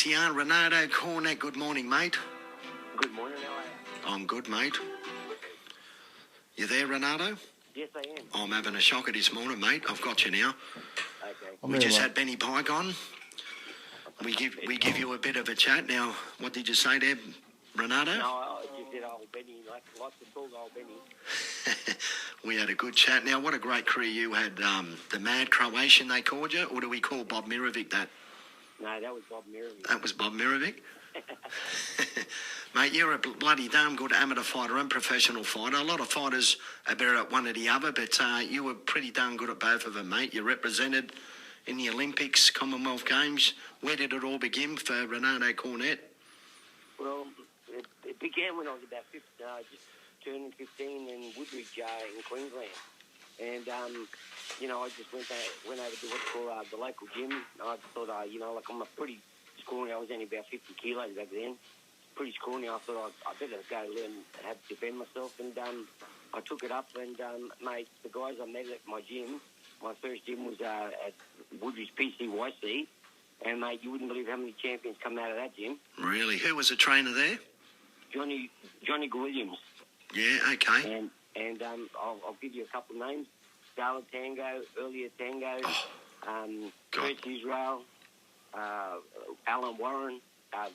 3CR, Renarto Cornett, good morning, mate. Good morning, how are you? I'm good, mate. You there, Renarto? Yes, I am. I'm having a shocker this morning, mate. I've got you now. Okay. We just had Benny Pike on. We give you a bit of a chat. Now, what did you say there, Renarto? No, I just said old Benny, like to talk old Benny. We had a good chat. Now, what a great career you had. The Mad Croatian, they called you, or do we call Bob Mirovic that? No, that was Bob Mirovic. That was Bob Mirovic? Mate, you're a bloody damn good amateur fighter and professional fighter. A lot of fighters are better at one or the other, but you were pretty darn good at both of them, mate. You represented in the Olympics, Commonwealth Games. Where did it all begin for Renarto Cornett? Well, it began when I was about 15, just turning 15 in Woodridge in Queensland. And, I just went over to what's called the local gym. I thought, I'm a pretty scrawny. I was only about 50 kilos back then. Pretty scrawny. I thought I better go learn how to defend myself. And I took it up. And, mate, the guys I met at my gym, my first gym was at Woodridge PCYC. And, mate, you wouldn't believe how many champions come out of that gym. Really? Who was the trainer there? Johnny Williams. Yeah, okay. And I'll give you a couple of names. Scarlet Tango, earlier Tango, Chris Israel, Alan Warren,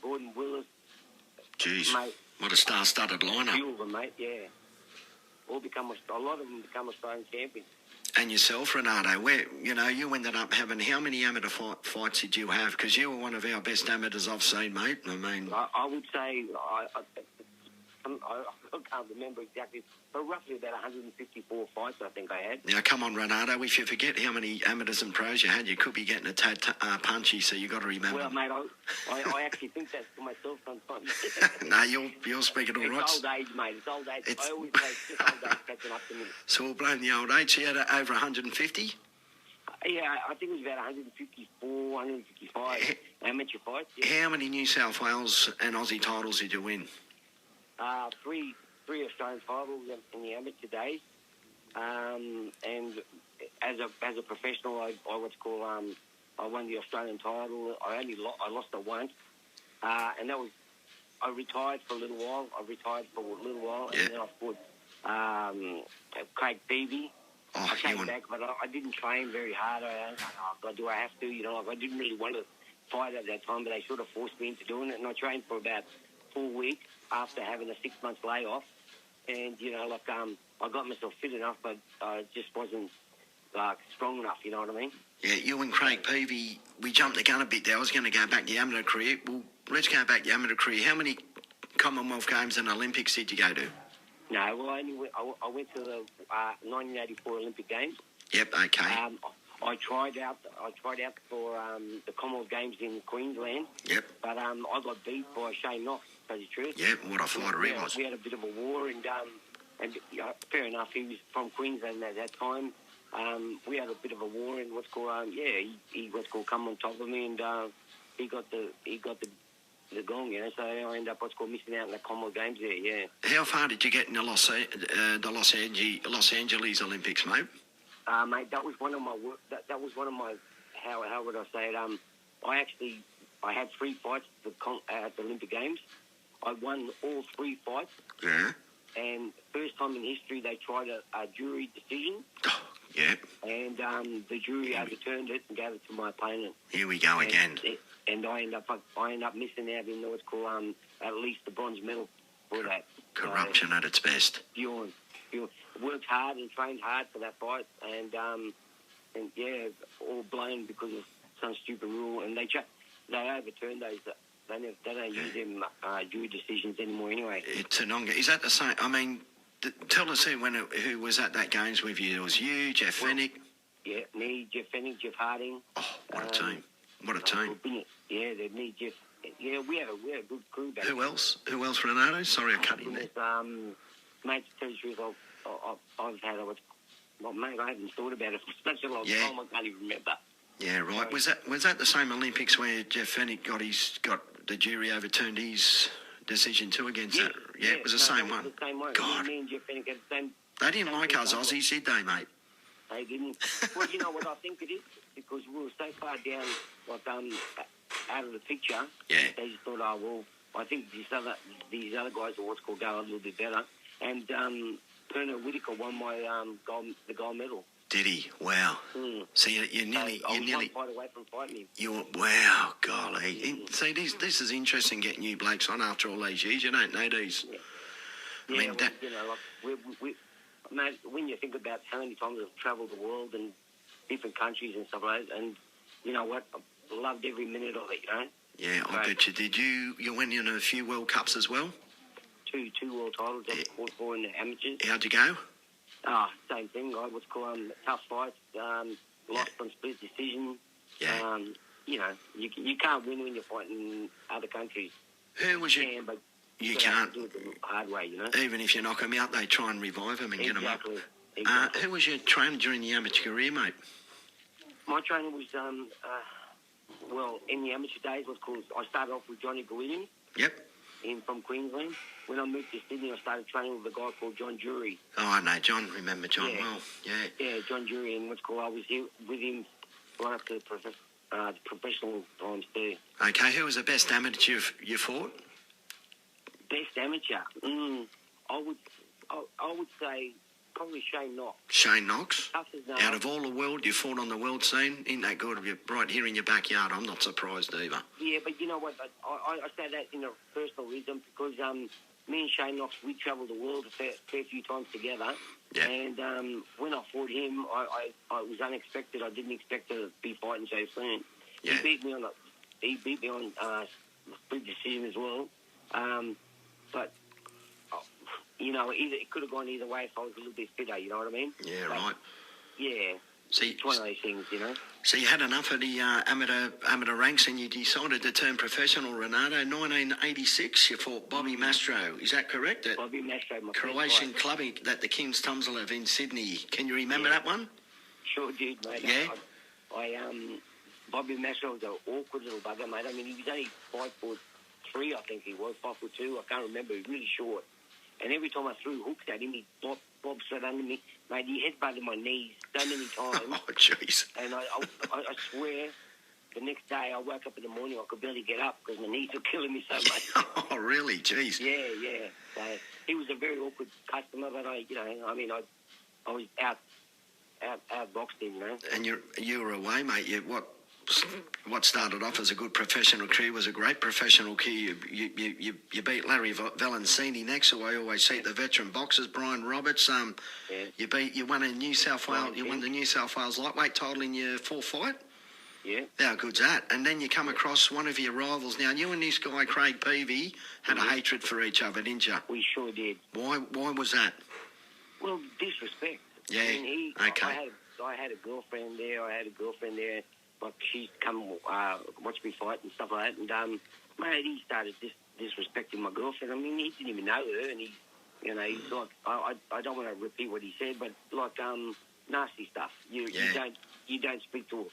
Gordon Willis. Jeez, mate, what a star-studded lineup. Few of them, mate, yeah. A lot of them become Australian champions. And yourself, Renarto, you ended up having how many amateur fights did you have? Because you were one of our best amateurs I've seen, mate. I mean, I would say I can't remember exactly, but roughly about 154 fights I think I had. Now, come on, Renarto, if you forget how many amateurs and pros you had, you could be getting a tad punchy, so you got to remember. Well, mate, I actually think that to myself sometimes. No, you're speaking all right. It's old age, mate. It's old age. I always say it's just old age catching up to me. So we'll blame the old age. You had over 150? Yeah, I think it was about 154, 155 amateur fights. Yeah. How many New South Wales and Aussie titles did you win? Three Australian titles in the amateur days, and as a professional, I won the Australian title. I lost it once, and that was I retired for a little while. Yeah. And then I fought Craig Peavy. I came back, but I didn't train very hard. Do I have to? I didn't really want to fight at that time, but they sort of forced me into doing it, and I trained for about 4 weeks after having a 6-month layoff. And, I got myself fit enough, but I just wasn't, strong enough, you know what I mean? Yeah, you and Craig Peavy, we jumped the gun a bit there. I was going to go back to the amateur career. Well, let's go back to the amateur career. How many Commonwealth Games and Olympics did you go to? No, well, I went to the 1984 Olympic Games. Yep, okay. I tried out for the Commonwealth Games in Queensland. Yep. But I got beat by Shane Knox, to tell you the truth. Yep, what a fighter he was. We had a bit of a war, and fair enough, he was from Queensland at that time. We had a bit of a war, and he come on top of me, and he got the gong, so I ended up missing out in the Commonwealth Games there. Yeah. How far did you get in the Los Angeles Olympics, mate? Mate, that was one of my work. That was one of my how would I say it? I had 3 fights at the Olympic Games. I won all 3 fights. Yeah. And first time in history they tried a jury decision. Oh, yeah. And the jury overturned it and gave it to my opponent. Here we go again. And I end up missing out in what's called at least the bronze medal for that. Corruption at its best. Pure. Worked hard and trained hard for that fight, and all blown because of some stupid rule. And they overturned those. They don't use them jury decisions anymore anyway. It's a non. Is that the same? I mean, tell us who was at that games with you. It was you, Jeff Fennick. Yeah, me, Jeff Fennick, Jeff Harding. Oh, what a team! What a team! Yeah, me, Jeff. Yeah, we had a good crew back. Who else, Renarto? Sorry, I cut in there. Mate, to tell you the truth, I've had mate, I haven't thought about it for such a long time. I can't even remember. Yeah, right. Was that the same Olympics where Jeff Fennick got the jury overturned his decision too against that? Yeah, it was the same one. The same one. God. Me and Jeff Fennick had the same. They didn't like us Aussies, did they, mate? They didn't. Well, you know what I think it is? Because we were so far down, out of the picture. Yeah. They just thought, oh well, I think these other guys are what's called go a little bit better. And Pernod Whitaker won my the gold medal. Did he? Wow. Mm. So you nearly, I was one fight away from fighting him. Wow, golly. See, this is interesting getting you blokes on after all these years. You don't know these. Yeah. I mean, well, you know, like mate, when you think about how many times I've travelled the world and different countries and stuff like that, and you know what, I loved every minute of it, you know. Yeah, I bet you did. You went in a few World Cups as well? Two world titles I've fought for in the amateurs. How'd you go? Same thing. I was called tough fights, lost on split decision. Yeah. You know, you can't win when you're fighting other countries. Who was you? You can, but you gotta can't. do it the hard way, you know. Even if you knock them out, they try and revive them and get them up. Exactly. Who was your trainer during the amateur career, mate? My trainer was, well, in the amateur days, I started off with Johnny Williams. Yep. From Queensland. When I moved to Sydney, I started training with a guy called John Jury. Oh, I know John. Remember John well. Yeah. Yeah, John Jury, and I was here with him right up to the professional times too. Okay, who was the best amateur you fought? Best amateur? I would say probably Shane Knox. Shane Knox? Tough as nails. Out of all the world, you fought on the world scene. Isn't that good? You're right here in your backyard. I'm not surprised either. Yeah, but you know what? I say that in a personal reason because me and Shane Knox, we travelled the world a fair few times together. Yeah. And when I fought him, I was unexpected. I didn't expect to be fighting so soon. Yeah. He beat me on split decision as well. But you know, it could have gone either way if I was a little bit fitter. You know what I mean? Yeah, right. Yeah. See, it's one of those things, you know. So you had enough of the amateur ranks and you decided to turn professional, Renarto. 1986, you fought Bobby Mastro. Is that correct? At Bobby Mastro, my Croatian club at the King's Tumselev in Sydney. Can you remember that one? Sure did, mate. Yeah? Bobby Mastro was an awkward little bugger, mate. I mean, he was only 5'3", I think he was, 5'2". I can't remember. He was really short. And every time I threw hooks at him, he'd bob straight under me. Mate, he headbutted my knees so many times. Oh, jeez. And I swear, the next day I woke up in the morning, I could barely get up because my knees were killing me so much. Oh, really? Jeez. Yeah. So he was a very awkward customer, but I was outboxed him, you know. And you were away, mate. What started off as a good professional career was a great professional career. You beat Larry Valancini next, who I always see, the veteran boxers, Brian Roberts. You won a New South Wales. You won the New South Wales lightweight title in your fourth fight. Yeah. How good's that? And then you come across one of your rivals. Now you and this guy Craig Peavy had a hatred for each other, didn't you? We sure did. Why was that? Well, disrespect. Yeah. I mean, Okay. I had a girlfriend there. Like she's come watch me fight and stuff like that. And mate, he started disrespecting my girlfriend. I mean, he didn't even know her, and he's like, I don't want to repeat what he said, but like nasty stuff. You don't speak to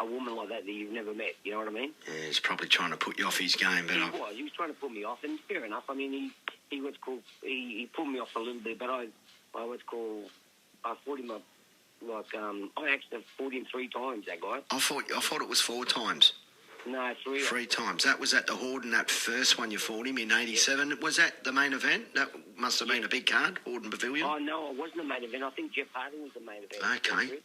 a woman like that you've never met. You know what I mean? Yeah, he's probably trying to put you off his game, but he was trying to put me off, and fair enough. I mean, he pulled me off a little bit, but I fought him up. Like, I actually fought him 3 times, that guy. I thought it was 4 times. No, 3. 3 times. That was at the Horden, that first one you fought him in 87. Yeah. Was that the main event? That must have been a big card, Horden Pavilion. Oh, no, it wasn't the main event. I think Jeff Hardy was the main event. Okay.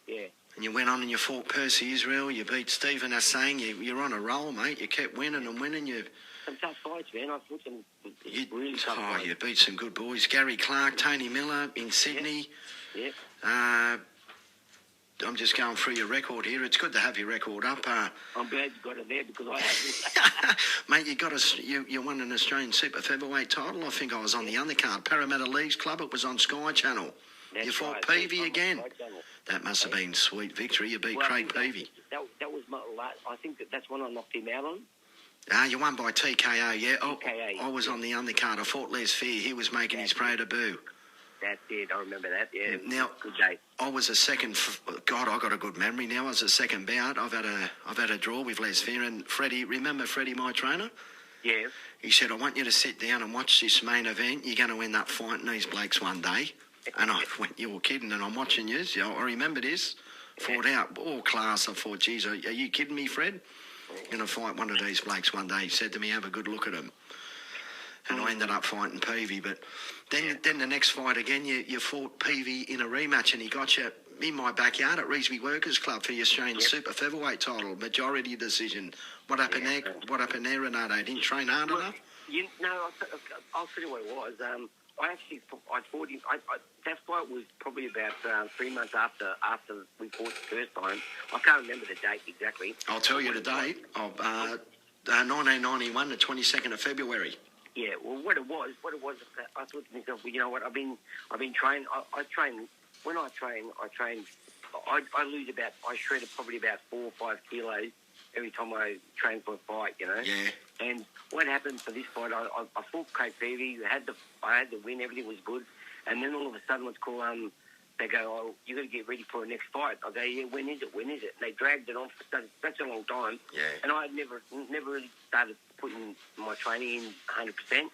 Yeah. And you went on and you fought Percy Israel. You beat Stephen Assang. You're on a roll, mate. You kept winning and winning. Some tough fights, man. I fought some really tough fights. You beat some good boys. Gary Clark, Tony Miller in Sydney. Yeah. I'm just going through your record here. It's good to have your record up. I'm glad you got it there because I haven't. Mate, you won an Australian super featherweight title. I think I was on the undercard. Parramatta Leagues Club. It was on Sky Channel. That's you fought right. Peavy again. That must have been sweet victory. You beat Craig Peavy. That was my last. I think that's when I knocked him out on. You won by TKO, yeah. TKO. I was on the undercard. I fought Les Fear. He was making his pro debut. That's it. I remember that. Yeah. Now, good day. I was a second. God, I got a good memory now. I was a second bout. I've had a draw with Les Fear and Freddie. Remember Freddie, my trainer? Yeah. He said, I want you to sit down and watch this main event. You're going to end up fighting these blokes one day. And I went, you're kidding, and I'm watching you. I remember this. Fought out all class. I thought, geez, are you kidding me, Fred? going to fight one of these blokes one day. He said to me, have a good look at him. And I ended up fighting Peavy. But then the next fight again, you fought Peavy in a rematch and he got you in my backyard at Reesby Workers Club for the Australian Super Featherweight title, majority decision. What happened there? What happened there, Renardo? Didn't train hard enough? I'll tell you what it was. I fought him. That fight was probably about 3 months after we fought the first time. I can't remember the date exactly. I'll tell you the date of 1991, the 22nd of February. Yeah, well, what it was, I thought to myself, well, you know what? I've been training. I train. When I train, I lose I shredded probably about 4 or 5 kilos every time I train for a fight, you know. Yeah. And what happened for this fight? I fought Craig Peavy. I had the win. Everything was good. And then all of a sudden, what's called they go, oh, you got to get ready for the next fight. I go, yeah, when is it? And they dragged it on for such a long time. Yeah. And I never really started putting my training in 100%.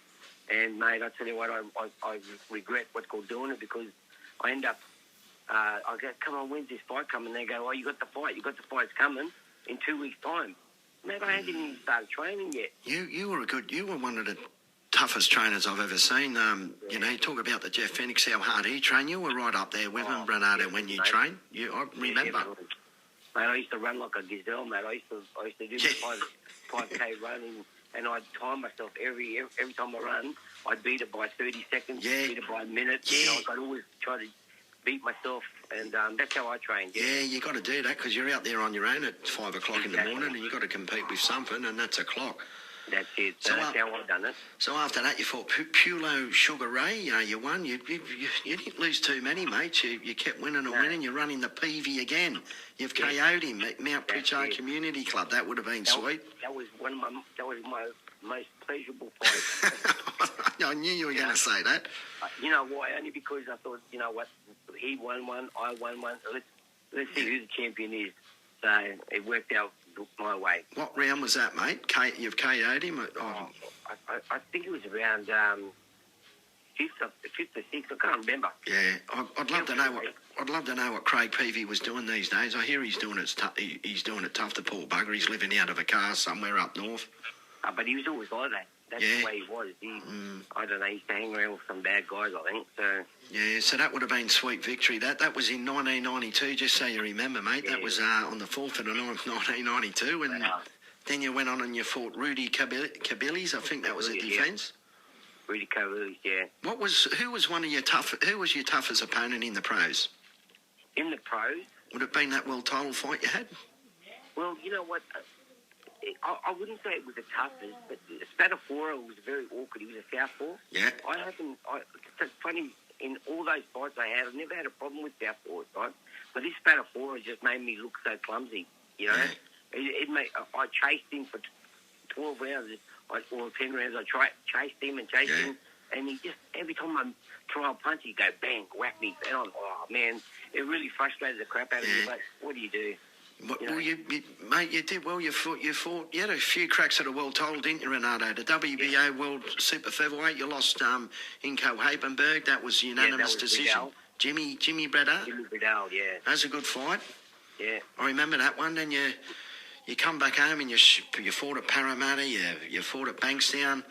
And mate, I tell you what, I regret what's called doing it because I end up. I go, come on, when's this fight coming? They go, oh, you got the fight. It's coming in 2 weeks' time. Mate, I hadn't even started training yet. You were one of the toughest trainers I've ever seen. You know, you talk about the Jeff Phoenix, how hard he trained. You were right up there with him, Renardo, when you trained. I remember. Mate, I used to run like a gazelle, mate. I used to do the 5K running, and I'd time myself every time I run. I'd beat it by 30 seconds, beat it by a minute. Yeah. You know, I'd always try to beat myself, and that's how I trained. Yeah, you got to do that because you're out there on your own at 5 o'clock in the morning, and you got to compete with something, and that's a clock. That's it. So that's how I've done it. So after that, you fought Pulo Sugar Ray. You won. You didn't lose too many, mate. You kept winning and winning. You're running the Peavy again. You've KO'd him at Mount Pritchard Community Club. That would have been sweet. That was my most pleasurable fight. I knew you were going to say that. You know why? Only because I thought, you know what, he won one, I won one. Let's see who the champion is. So it worked out my way. What round was that, mate? You've KO'd him? I think it was around fifth or sixth. I can't remember. Yeah, I'd love to know what. I'd love to know what Craig Peavy was doing these days. I hear he's doing it. He's doing it tough to Paul Bugger. He's living out of a car somewhere up north. But he was always like that. That's the way he was. I don't know. He used to hang around with some bad guys, I think. So yeah, so that would have been sweet victory. That was in 1992. Just so you remember, mate. That was on the 4th of the 9th, 1992, and then you went on and you fought Rudy Kabilis. I think that was a defence. Rudy Kabilis, yeah. Who was your toughest opponent in the pros? In the pros? Would it have been that world title fight you had? Well, you know what? I wouldn't say it was the toughest, but Spadafora was very awkward. He was a southpaw. Yeah. It's funny, in all those fights I had, I've never had a problem with southpaws, right? But this Spadafora just made me look so clumsy, you know? Yeah. I chased him for 12 rounds, or 10 rounds. I chased him, and he just, every time I try a punch, he'd go bang, whack me. And I'm, oh, man, it really frustrated the crap out of me, but what do you do? Well, mate, you did well. You fought. You had a few cracks at a world title, didn't you, Renardo? The WBO World Super Featherweight. You lost in Copenhagen. That was unanimous decision. Bredal. Jimmy Bredal. Jimmy Bredal, yeah. That was a good fight. Yeah. I remember that one. Then you come back home and you fought at Parramatta. You fought at Bankstown.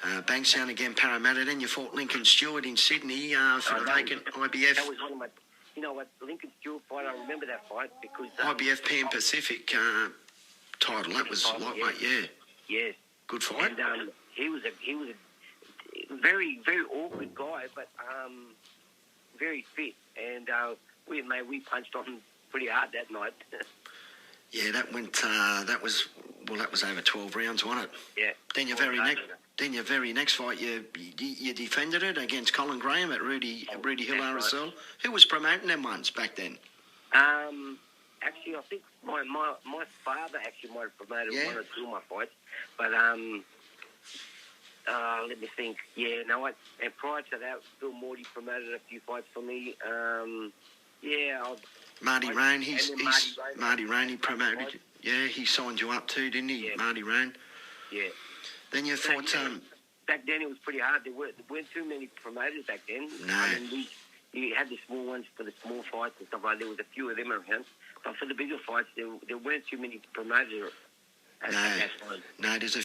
Bankstown again, Parramatta. Then you fought Lincoln Stewart in Sydney for the vacant IBF. That was one of my. You know what, the Lincoln Stewart fight, I remember that fight because... IBF Pan Pacific title, that was lightweight, Yeah. Good fight. And he was a very, very awkward guy, but very fit. And we punched on him pretty hard that night. Yeah, that was over 12 rounds, wasn't it? Yeah. Then your very next fight, you defended it against Colin Graham at Rudy Hill RSL. Right. Who was promoting them ones back then? Actually, I think my father actually might have promoted one or two of my fights. But let me think. Yeah, no, and prior to that, Bill Morty promoted a few fights for me. Marty Rain, Marty Rain, he promoted you. Yeah, he signed you up too, didn't he, Marty Rain? Yeah. Then you fought... Back then it was pretty hard. There weren't too many promoters back then. No. I mean, you had the small ones for the small fights and stuff like that. There was a few of them around. But for the bigger fights, there weren't too many promoters That's fine. No, there's a